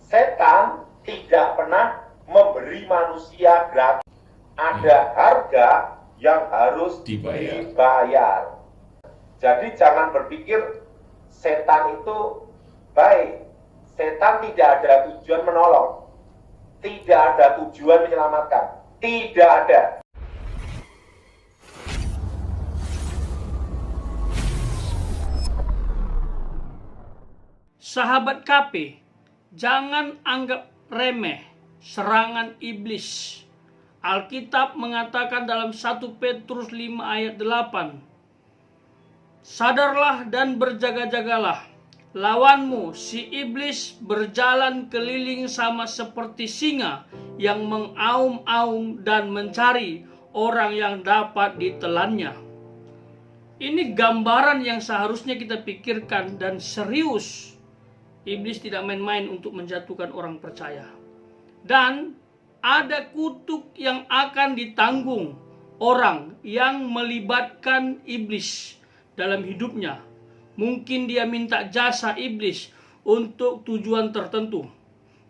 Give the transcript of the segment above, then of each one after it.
setan tidak pernah memberi manusia gratis. Ada harga yang harus dibayar. Jadi jangan berpikir setan itu baik. Setan tidak ada tujuan menolong. Tidak ada tujuan menyelamatkan. Tidak ada. Sahabat KP, jangan anggap remeh serangan iblis. Alkitab mengatakan dalam 1 Petrus 5 ayat 8, sadarlah dan berjaga-jagalah. Lawanmu, si iblis, berjalan keliling sama seperti singa yang mengaum-aum dan mencari orang yang dapat ditelannya. Ini gambaran yang seharusnya kita pikirkan dan serius. Iblis tidak main-main untuk menjatuhkan orang percaya. Dan ada kutuk yang akan ditanggung orang yang melibatkan iblis dalam hidupnya. Mungkin dia minta jasa iblis untuk tujuan tertentu.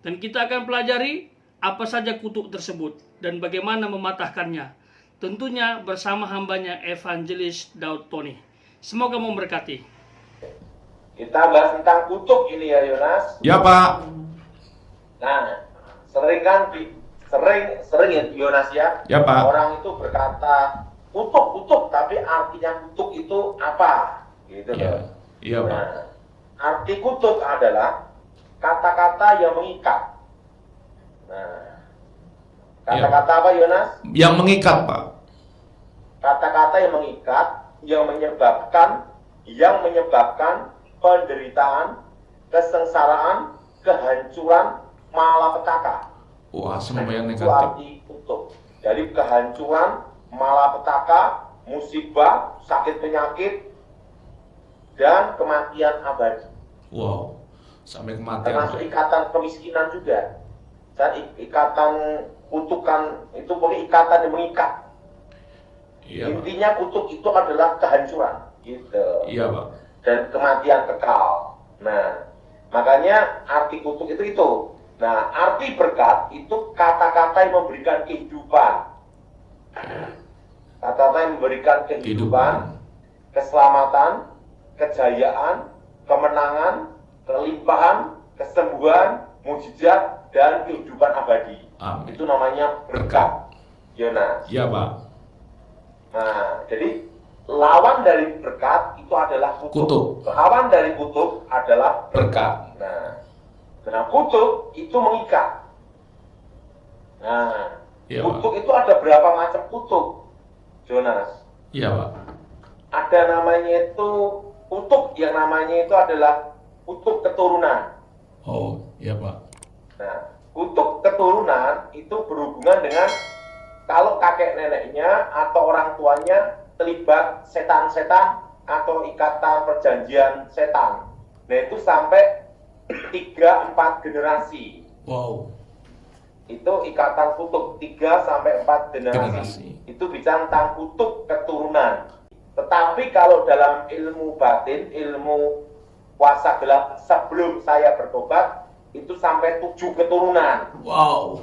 Dan kita akan pelajari apa saja kutuk tersebut dan bagaimana mematahkannya. Tentunya bersama hambanya Evangelis Daud Tony. Semoga memberkati. Kita bahas tentang kutuk ini ya Yonas. Ya Pak. Nah, sering ya Yonas ya. Ya Pak. Orang itu berkata kutuk, tapi artinya kutuk itu apa? Gitu loh. Iya Pak. Nah, arti kutuk adalah kata-kata yang mengikat. Nah, kata-kata apa Yonas? Yang mengikat Pak. Kata-kata yang mengikat, yang menyebabkan penderitaan, kesengsaraan, kehancuran, malapetaka. Wah, semua yang Itu negatif. arti kutuk. Jadi kehancuran, malapetaka, musibah, sakit penyakit, dan kematian abadi. Wow, sampai kematian. Termasuk ikatan kemiskinan juga. Dan ikatan kutukan itu pokoknya ikatan yang mengikat. Iya, Intinya kutuk itu adalah kehancuran, gitu. Iya Pak. Dan kematian kekal. Nah, makanya arti kutuk itu. Nah, arti berkat itu kata-kata yang memberikan kehidupan. Kata-kata yang memberikan kehidupan, keselamatan, kejayaan, kemenangan, kelimpahan, kesembuhan, mujizat, dan kehidupan abadi. Amin. Itu namanya berkat. Yonas. Iya Pak. Nah, jadi lawan dari berkat itu adalah kutuk. Lawan dari kutuk adalah berkat. Nah, kutuk itu mengikat. Nah, Iya, kutuk itu ada berapa macam kutuk, Jonas? Iya Pak. Ada namanya itu kutuk, yang namanya itu adalah kutuk keturunan. Oh, iya Pak. Nah, kutuk keturunan itu berhubungan dengan kalau kakek neneknya atau orang tuanya terlibat setan-setan atau ikatan perjanjian setan. Nah, itu sampai 3-4 generasi. Wow. Itu ikatan kutuk 3-4 generasi. Itu bicara tentang kutuk keturunan. Tetapi kalau dalam ilmu batin, ilmu kuasa gelap sebelum saya bertobat, itu sampai 7 keturunan. Wow.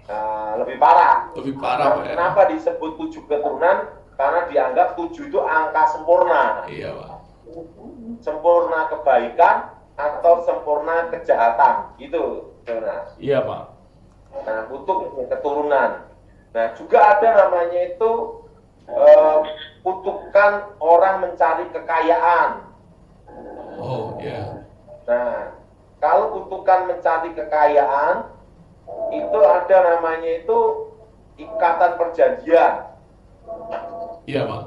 Nah, lebih parah. Lebih parah Pak. Kenapa disebut 7 keturunan? Karena dianggap 7 itu angka sempurna. Iya Pak. Sempurna kebaikan atau sempurna kejahatan. Gitu, Jonas. Iya Pak. Nah, kutuk keturunan. Nah, juga ada namanya itu kutukan orang mencari kekayaan. Oh, iya. Nah, kalau kutukan mencari kekayaan, itu ada namanya itu ikatan perjanjian. Iya Pak.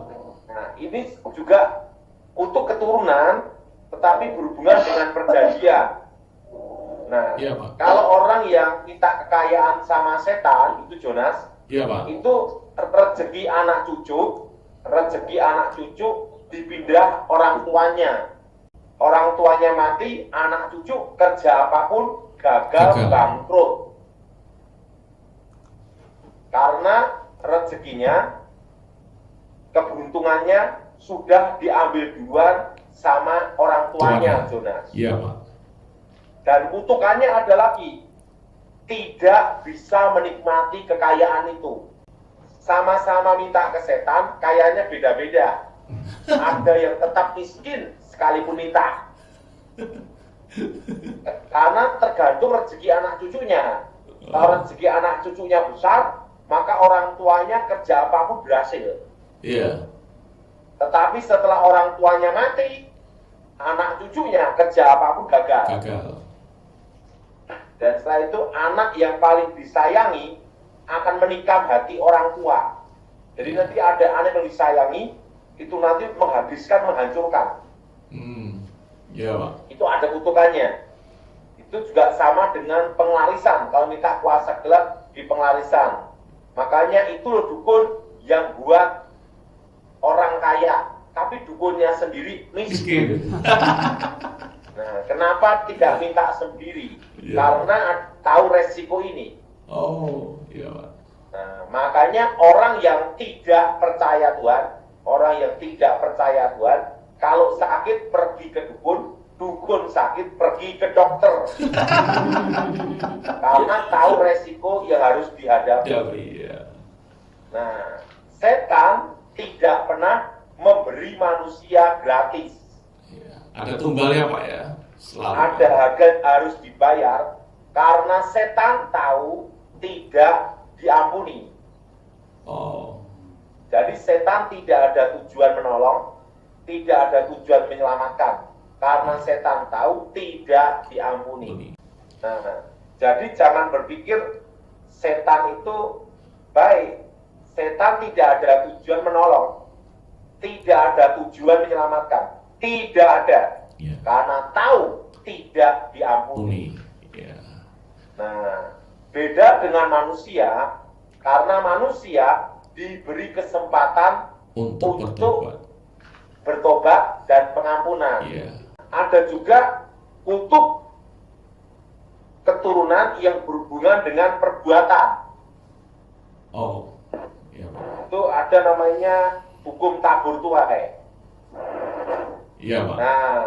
Nah, ini juga kutuk keturunan, tetapi berhubungan dengan perjanjian. Nah, Iya Pak. kalau orang yang minta kekayaan sama setan, itu Jonas, Iya Pak. itu rezeki anak cucu dipindah orang tuanya. Orang tuanya mati, anak cucu kerja apapun gagal. Bangkrut. Karena rezekinya, keberuntungannya sudah diambil duluan sama orang tuanya, Jonas. Iya Pak. Dan kutukannya ada lagi, tidak bisa menikmati kekayaan itu. Sama-sama minta ke setan, kayaknya beda-beda. Ada yang tetap miskin sekalipun minta. Karena tergantung rezeki anak cucunya. Kalau rezeki anak cucunya besar, maka orang tuanya kerja apapun berhasil. Iya. Tetapi setelah orang tuanya mati, anak cucunya kerja apapun gagal. Gagal. Dan setelah itu anak yang paling disayangi akan menikam hati orang tua. Jadi nanti ada anak yang disayangi, itu nanti menghabiskan, menghancurkan. Iya, Pak. Itu ada kutukannya. Itu juga sama dengan penglarisan. Kalau minta kuasa gelap di penglarisan. Makanya itu loh dukun yang buat orang kaya, tapi dukunnya sendiri miskin. Nah, kenapa tidak minta sendiri? Ya. Karena tahu resiko ini. Oh, iya, Pak. Nah, makanya orang yang tidak percaya Tuhan, kalau sakit pergi ke dukun, dukun sakit pergi ke dokter. Karena tahu resiko yang harus dihadapi. Iya. Nah, setan tidak pernah memberi manusia gratis. Iya. Ada tumbalnya, Pak ya. Selalu. Ada harga harus dibayar karena setan tahu tidak diampuni. Oh. Jadi setan tidak ada tujuan menolong, tidak ada tujuan menyelamatkan, karena setan tahu tidak diampuni. Nah, jadi jangan berpikir setan itu baik. Setan tidak ada tujuan menolong, tidak ada tujuan menyelamatkan, tidak ada, karena tahu tidak diampuni. Nah, beda dengan manusia, karena manusia diberi kesempatan untuk bertobat dan pengampunan. Ada juga kutuk keturunan yang berhubungan dengan perbuatan. Oh, iya. Itu ada namanya hukum tabur tuai. Iya, Pak. Nah,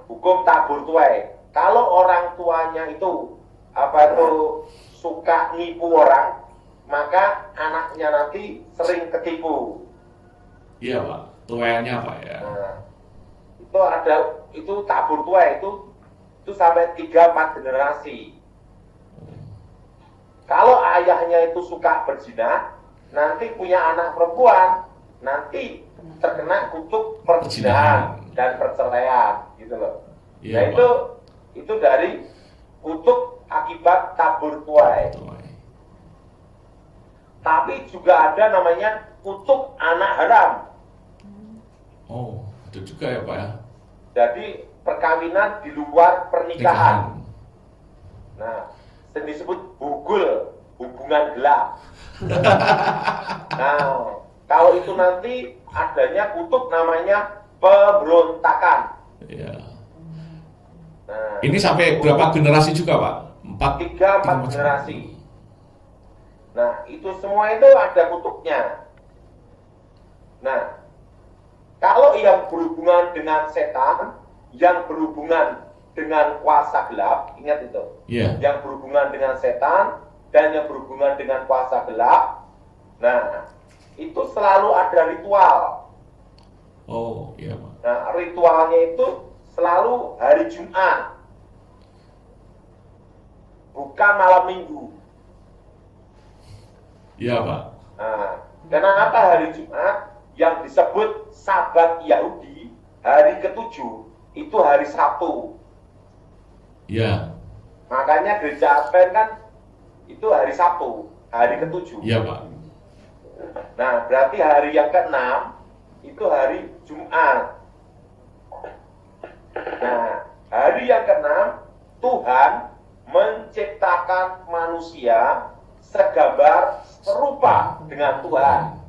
hukum tabur tuai. Kalau orang tuanya itu suka nipu orang, maka anaknya nanti sering ketipu. Iya, Pak. Tuanya, Pak ya. Nah, itu tabur tuai itu sampai 3-4 generasi. Kalau ayahnya itu suka berzina, nanti punya anak perempuan, nanti terkena kutuk perzinahan dan perceraian, gitu loh. Iya, nah, itu dari kutuk akibat tabur tuai. Tapi juga ada namanya kutuk anak haram. Oh, itu juga ya, Pak ya. Jadi perkawinan di luar pernikahan. Nah, disebut bugul, hubungan gelap. Nah, kalau itu nanti adanya kutuk namanya pemberontakan. Iya. Nah, ini sampai berapa generasi juga, Pak? 3-4 generasi. Nah, itu semua itu ada kutuknya. Nah, kalau yang berhubungan dengan setan, yang berhubungan dengan kuasa gelap, ingat itu. Yang berhubungan dengan setan dan yang berhubungan dengan kuasa gelap. Nah, itu selalu ada ritual. Oh, iya, Pak. Nah, ritualnya itu selalu hari Jumat. Bukan malam Minggu. Iya, Pak. Nah, kenapa hari Jumat yang disebut Sabat Yahudi, hari ke-7 itu hari Sabtu. Iya. Makanya gereja Advent kan itu hari Sabtu, hari ke-7. Iya, Pak. Nah, berarti hari yang ke-6 itu hari Jumat. Nah, hari yang ke-6 Tuhan menciptakan manusia segambar serupa dengan Tuhan.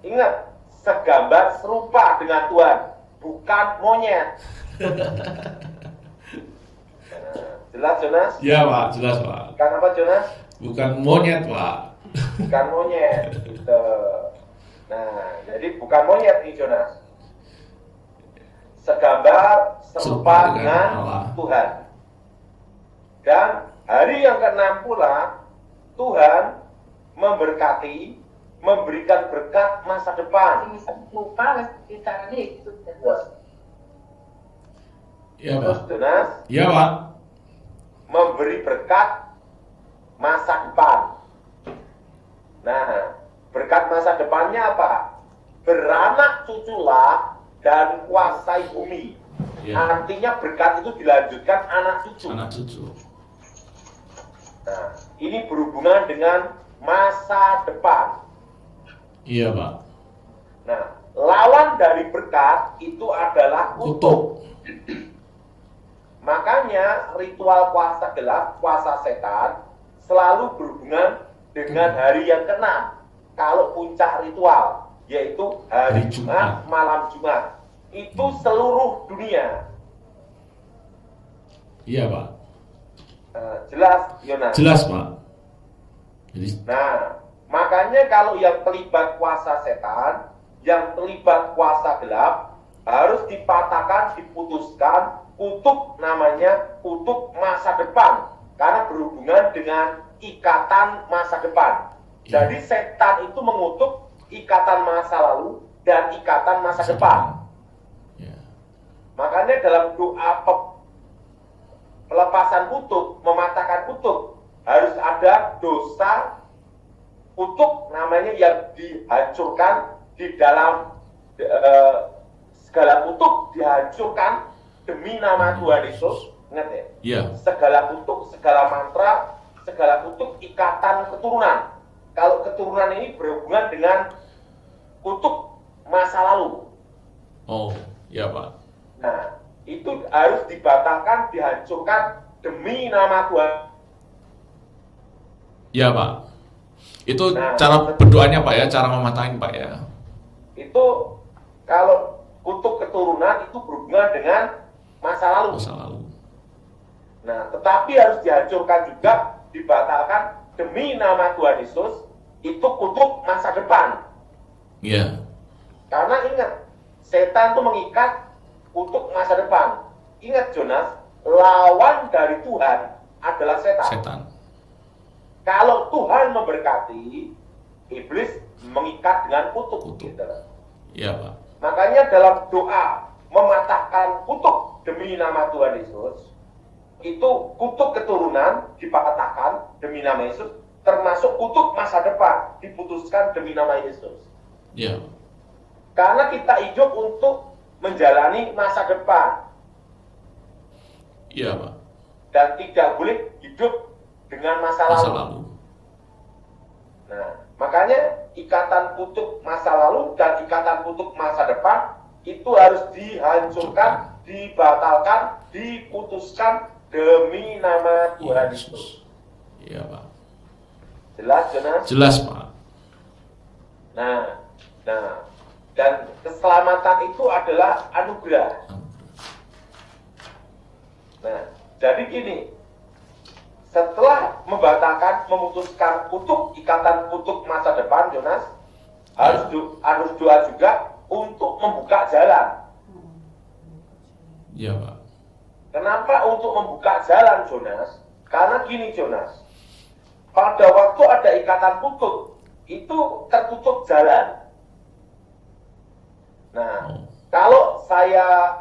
Ingat, segambar serupa dengan Tuhan, bukan monyet. Jelas, Jonas? Iya, Pak, jelas, Pak. Bukan apa, Jonas? Bukan monyet, Pak. Bukan monyet. Gitu. Nah, jadi bukan monyet nih, Jonas. segambar serupa dengan Allah. Tuhan. Dan hari yang ke-6 pula Tuhan memberkati, memberikan berkat masa depan. Iya, Terus Pak. Jonas Iya, Pak. memberi berkat masa depan. Nah, berkat masa depannya apa? Beranak cuculah dan kuasai bumi. Iya. Artinya berkat itu dilanjutkan anak cucu. Anak cucu. Nah, ini berhubungan dengan masa depan. Iya, Pak. Nah, lawan dari berkat itu adalah kutuk. Makanya ritual puasa gelap, puasa setan selalu berhubungan dengan hari yang ke-6. Kalau puncak ritual, yaitu hari Jumat, malam Jumat. Itu seluruh dunia. Iya, Pak. Jelas, Yonas? Jelas, Pak. Jadi, Nah, makanya kalau yang terlibat puasa setan, yang terlibat puasa gelap, harus dipatahkan, diputuskan, kutuk namanya kutuk masa depan. Karena berhubungan dengan ikatan masa depan. Jadi setan itu mengutuk ikatan masa lalu dan ikatan masa depan. ya. Makanya dalam doa pelepasan kutuk, mematahkan kutuk, harus ada dosa kutuk namanya yang dihancurkan di dalam segala kutuk dihancurkan demi nama Tuhan Yesus. Ingat ya? Iya. Segala kutuk, segala mantra, segala kutuk ikatan keturunan. Kalau keturunan ini berhubungan dengan kutuk masa lalu. Oh, iya, Pak. Nah, itu harus dibatalkan, dihancurkan demi nama Tuhan. Iya, Pak. Itu Nah, cara berdoanya, Pak ya, cara mematahin, Pak ya. Itu kalau kutuk keturunan itu berhubungan dengan masa lalu. Masa lalu. Nah, tetapi harus dihancurkan juga, dibatalkan demi nama Tuhan Yesus, itu kutuk masa depan. Iya. Karena ingat, setan itu mengikat kutuk masa depan. Ingat Jonas, lawan dari Tuhan adalah setan. Setan. Kalau Tuhan memberkati, iblis mengikat dengan kutuk. Kutuk. Gitu. Iya, Pak. Makanya dalam doa mematahkan kutuk demi nama Tuhan Yesus, itu kutuk keturunan dipatahkan demi nama Yesus, termasuk kutuk masa depan diputuskan demi nama Yesus. Iya. Karena kita hidup untuk menjalani masa depan Iya, Pak. dan tidak boleh hidup dengan masa Masa lalu. lalu. Nah, makanya ikatan kutuk masa lalu dan ikatan kutuk masa depan itu harus dihancurkan, dibatalkan, diputuskan demi nama Tuhan Yesus. Iya, Pak. Jelas, Jonas? Jelas, Pak. Nah, dan keselamatan itu adalah anugerah. Nah, jadi gini, setelah membatalkan, memutuskan kutuk, ikatan kutuk masa depan, Jonas, harus doa juga untuk membuka jalan. Iya, Pak. Kenapa untuk membuka jalan, Jonas? Karena gini, Jonas, pada waktu ada ikatan kutuk, itu tertutup jalan. Nah, kalau saya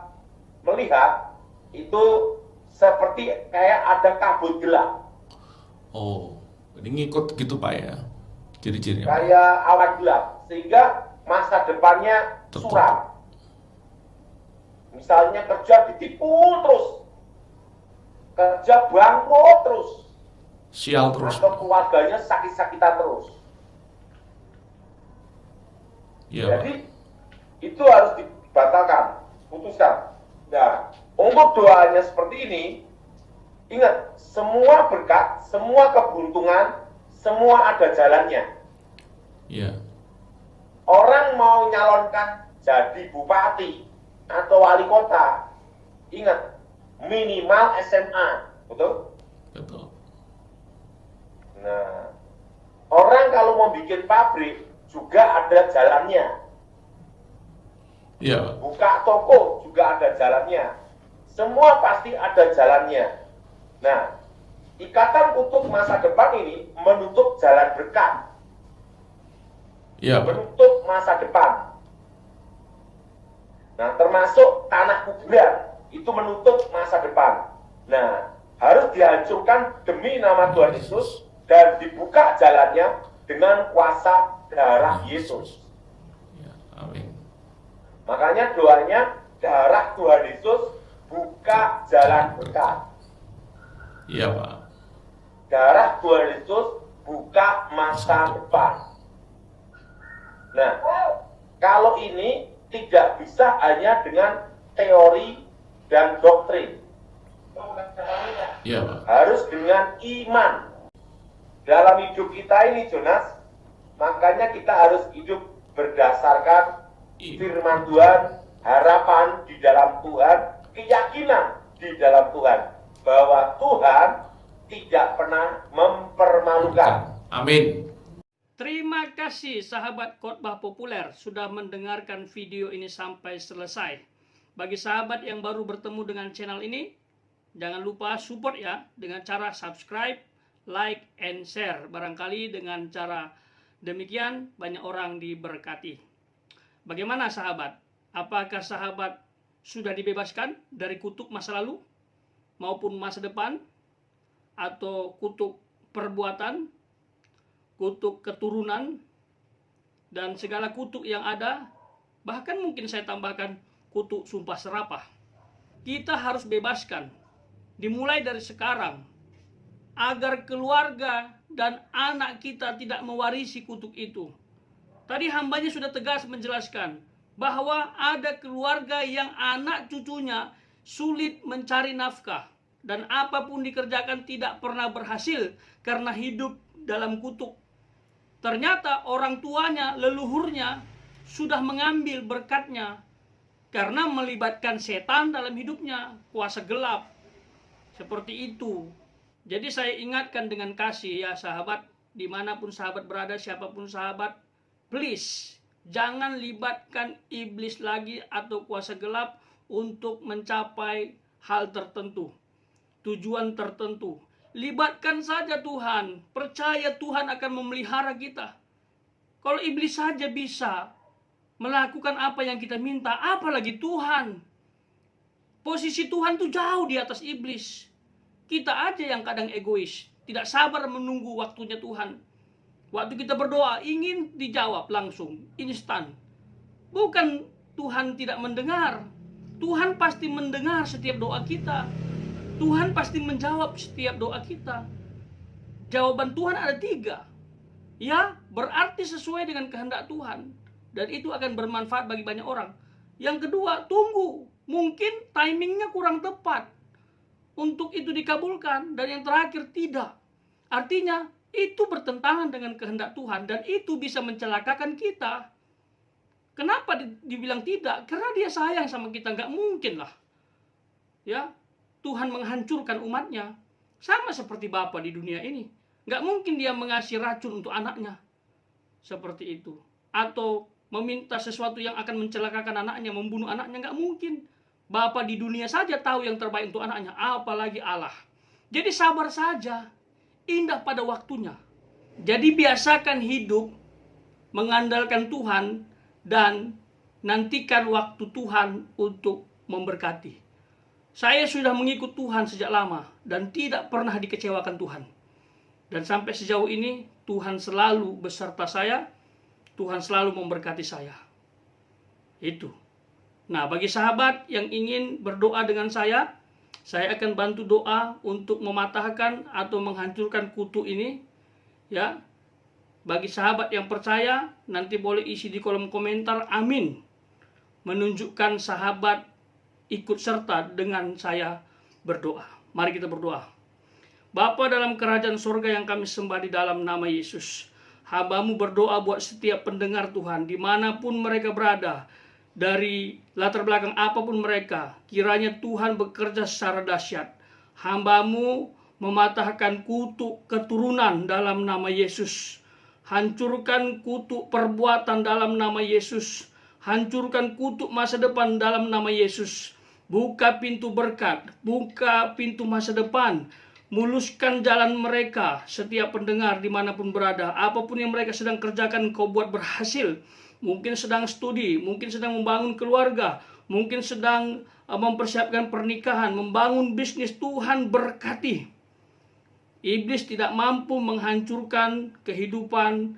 melihat, itu seperti kayak ada kabut gelap. Oh, ini ngikut gitu, Pak ya. Ciri-cirinya, Pak. Kayak awan gelap, sehingga masa depannya Tertutup. suram. Misalnya kerja ditipu terus, kerja bangkrut terus, Sial terus. atau keluarganya sakit-sakitan terus. Iya, Pak. Jadi itu harus dibatalkan, putuskan. Nah, untuk doanya seperti ini, ingat, semua berkat, semua keberuntungan, semua ada jalannya. Iya. Orang mau nyalonkan jadi bupati atau wali kota, ingat, minimal SMA, betul? Betul. Nah, orang kalau mau bikin pabrik juga ada jalannya. Iya. Buka toko juga ada jalannya. Semua pasti ada jalannya. Nah, ikatan kutuk masa depan ini menutup jalan berkat. Iya, Pak. Menutup masa depan. Nah, termasuk tanah kuburan itu menutup masa depan. Nah, harus dihancurkan demi nama Tuhan Yesus dan dibuka jalannya dengan kuasa darah Yesus. Ya, amin. Makanya doanya darah Tuhan Yesus buka jalan berkat. Iya, Pak. Darah Tuhan Yesus buka masa depan. Nah, kalau ini tidak bisa hanya dengan teori dan doktrin. Iya, Pak. Harus dengan iman. Dalam hidup kita ini, Jonas, makanya kita harus hidup berdasarkan firman Tuhan, harapan di dalam Tuhan, keyakinan di dalam Tuhan, bahwa Tuhan tidak pernah mempermalukan. Amin. Terima kasih sahabat khotbah populer sudah mendengarkan video ini sampai selesai. Bagi sahabat yang baru bertemu dengan channel ini, jangan lupa support ya dengan cara subscribe, like, and share. Barangkali dengan cara demikian banyak orang diberkati. Bagaimana sahabat? Apakah sahabat sudah dibebaskan dari kutuk masa lalu maupun masa depan, atau kutuk perbuatan, kutuk keturunan, dan segala kutuk yang ada? Bahkan mungkin saya tambahkan kutuk sumpah serapah. Kita harus bebaskan, dimulai dari sekarang, agar keluarga dan anak kita tidak mewarisi kutuk itu. Tadi hambanya sudah tegas menjelaskan bahwa ada keluarga yang anak cucunya sulit mencari nafkah, dan apapun dikerjakan tidak pernah berhasil karena hidup dalam kutuk. Ternyata orang tuanya, leluhurnya sudah mengambil berkatnya karena melibatkan setan dalam hidupnya, kuasa gelap. Seperti itu. Jadi saya ingatkan dengan kasih ya sahabat, dimanapun sahabat berada, siapapun sahabat, please jangan libatkan iblis lagi atau kuasa gelap untuk mencapai hal tertentu, tujuan tertentu. Libatkan saja Tuhan, percaya Tuhan akan memelihara kita. Kalau iblis saja bisa melakukan apa yang kita minta, apalagi Tuhan. Posisi Tuhan tuh jauh di atas iblis. Kita aja yang kadang egois, tidak sabar menunggu waktunya Tuhan. Waktu kita berdoa ingin dijawab langsung, instan. Bukan Tuhan tidak mendengar. Tuhan pasti mendengar setiap doa kita. Tuhan pasti menjawab setiap doa kita. Jawaban Tuhan ada 3. Ya, berarti sesuai dengan kehendak Tuhan. Dan itu akan bermanfaat bagi banyak orang. Yang kedua, tunggu. Mungkin timingnya kurang tepat untuk itu dikabulkan. Dan yang terakhir, tidak. Artinya, itu bertentangan dengan kehendak Tuhan. Dan itu bisa mencelakakan kita. Kenapa dibilang tidak? Karena dia sayang sama kita. Nggak mungkin lah. Ya, Tuhan menghancurkan umatnya. Sama seperti Bapa di dunia ini. Nggak mungkin dia mengasih racun untuk anaknya. Seperti itu. Atau meminta sesuatu yang akan mencelakakan anaknya, membunuh anaknya. Nggak mungkin. Bapa di dunia saja tahu yang terbaik untuk anaknya. Apalagi Allah. Jadi sabar saja. Indah pada waktunya. Jadi biasakan hidup mengandalkan Tuhan dan nantikan waktu Tuhan untuk memberkati. Saya sudah mengikut Tuhan sejak lama dan tidak pernah dikecewakan Tuhan. Dan sampai sejauh ini Tuhan selalu beserta saya, Tuhan selalu memberkati saya. Itu. Nah, bagi sahabat yang ingin berdoa dengan saya akan bantu doa untuk mematahkan atau menghancurkan kutuk ini. Ya. Bagi sahabat yang percaya, nanti boleh isi di kolom komentar amin. Menunjukkan sahabat ikut serta dengan saya berdoa. Mari kita berdoa. Bapa dalam kerajaan surga yang kami sembah di dalam nama Yesus, hamba-Mu berdoa buat setiap pendengar Tuhan, dimanapun mereka berada, dari latar belakang apapun mereka, kiranya Tuhan bekerja secara dahsyat. Hamba-Mu mematahkan kutuk keturunan dalam nama Yesus. Hancurkan kutuk perbuatan dalam nama Yesus. hancurkan kutuk masa depan dalam nama Yesus. Buka pintu berkat, buka pintu masa depan, muluskan jalan mereka. Setiap pendengar dimanapun berada, apapun yang mereka sedang kerjakan, Kau buat berhasil. Mungkin sedang studi, mungkin sedang membangun keluarga, mungkin sedang mempersiapkan pernikahan, membangun bisnis. Tuhan berkati. Iblis tidak mampu menghancurkan kehidupan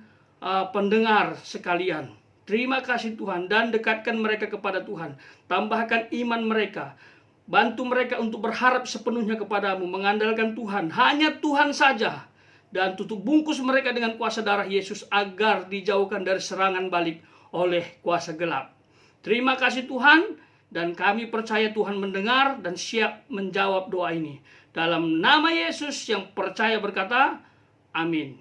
pendengar sekalian. Terima kasih Tuhan, dan dekatkan mereka kepada Tuhan. Tambahkan iman mereka. Bantu mereka untuk berharap sepenuhnya kepadamu, mengandalkan Tuhan, hanya Tuhan saja. Dan tutup bungkus mereka dengan kuasa darah Yesus agar dijauhkan dari serangan balik oleh kuasa gelap. Terima kasih Tuhan, dan kami percaya Tuhan mendengar dan siap menjawab doa ini. Dalam nama Yesus yang percaya berkata, amin.